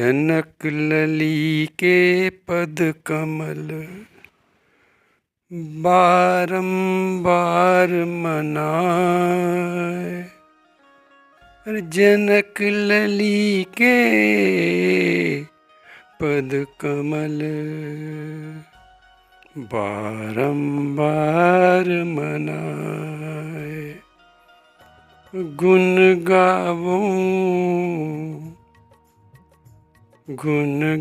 जनक लली के पद कमल बारंबार मनाए। जनक लली के पद कमल बारंबार मनाए। गुण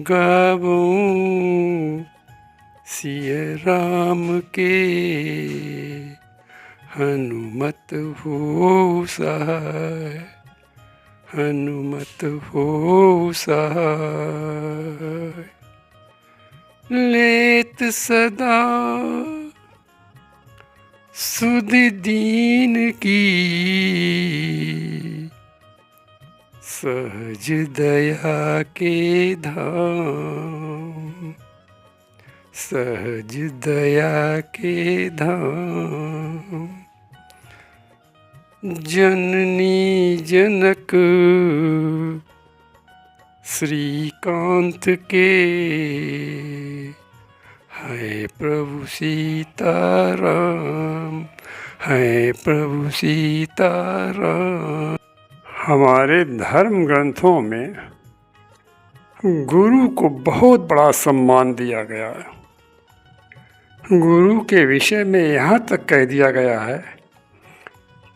गावूं सिय राम के हनुमत हो सहाय। हनुमत हो सहाय। लेत सदा सुध दीन की सहज दया के धाम। सहज दया के धाम। जननी जनक श्रीकांत के है प्रभु सीताराम। है प्रभु सीताराम। हमारे धर्म ग्रंथों में गुरु को बहुत बड़ा सम्मान दिया गया है। गुरु के विषय में यहाँ तक कह दिया गया है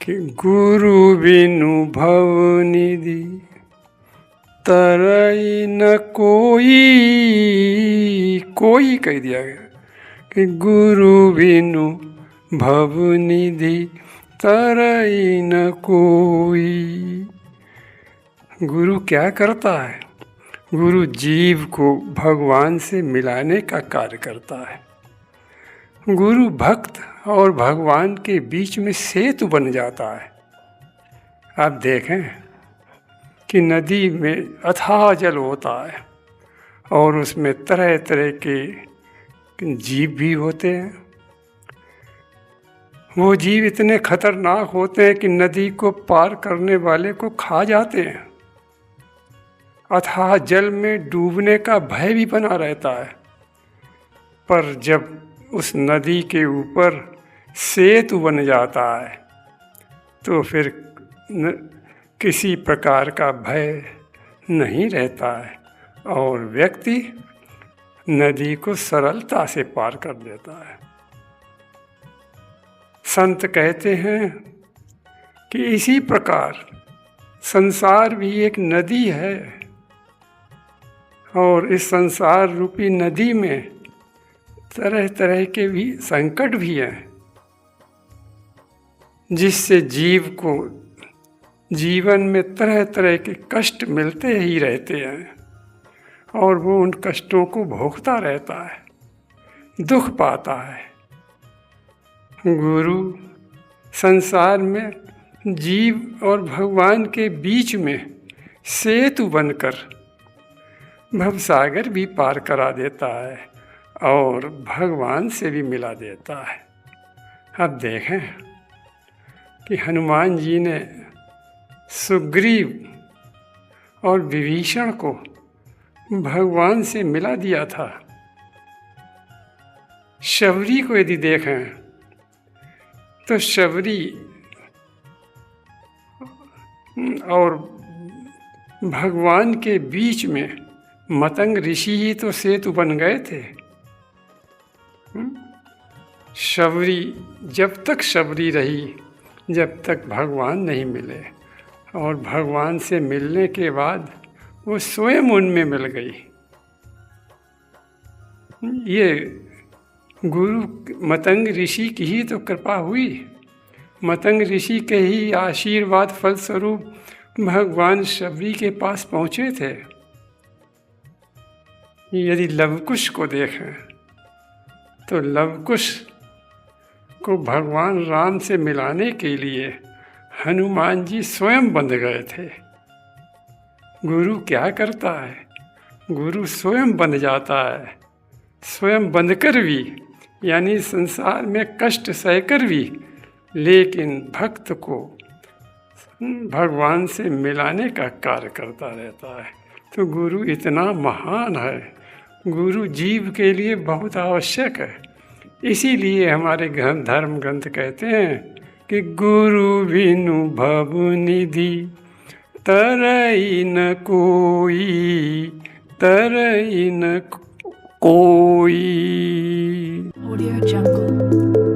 कि गुरु बिनु भवनिधि तरई न कोई कह दिया गया कि गुरु बिनु भवनिधि तरई न कोई। गुरु क्या करता है? गुरु जीव को भगवान से मिलाने का कार्य करता है। गुरु भक्त और भगवान के बीच में सेतु बन जाता है। आप देखें कि नदी में अथाह जल होता है और उसमें तरह तरह के जीव भी होते हैं। वो जीव इतने खतरनाक होते हैं कि नदी को पार करने वाले को खा जाते हैं। अथाह जल में डूबने का भय भी बना रहता है। पर जब उस नदी के ऊपर सेतु बन जाता है तो फिर किसी प्रकार का भय नहीं रहता है और व्यक्ति नदी को सरलता से पार कर देता है। संत कहते हैं कि इसी प्रकार संसार भी एक नदी है और इस संसार रूपी नदी में तरह तरह के भी संकट भी हैं, जिससे जीव को जीवन में तरह तरह के कष्ट मिलते ही रहते हैं और वो उन कष्टों को भोगता रहता है, दुख पाता है। गुरु संसार में जीव और भगवान के बीच में सेतु बनकर भवसागर भी पार करा देता है और भगवान से भी मिला देता है। अब देखें कि हनुमान जी ने सुग्रीव और विभीषण को भगवान से मिला दिया था। शबरी को यदि देखें तो शबरी और भगवान के बीच में मतंग ऋषि ही तो सेतु बन गए थे। शबरी जब तक शबरी रही जब तक भगवान नहीं मिले और भगवान से मिलने के बाद वो स्वयं उनमें मिल गई। ये गुरु मतंग ऋषि की ही तो कृपा हुई। मतंग ऋषि के ही आशीर्वाद फलस्वरूप भगवान शबरी के पास पहुँचे थे। यदि लवकुश को देखें तो लवकुश को भगवान राम से मिलाने के लिए हनुमान जी स्वयं बंध गए थे। गुरु क्या करता है? गुरु स्वयं बंध जाता है। स्वयं बंधकर भी यानी संसार में कष्ट सहकर भी, लेकिन भक्त को भगवान से मिलाने का कार्य करता रहता है। तो गुरु इतना महान है, गुरु जीव के लिए बहुत आवश्यक है। इसीलिए हमारे धर्म ग्रंथ कहते हैं कि गुरु बिनु भव निधि तरई न कोई, तरई न कोई। Audio Jungle.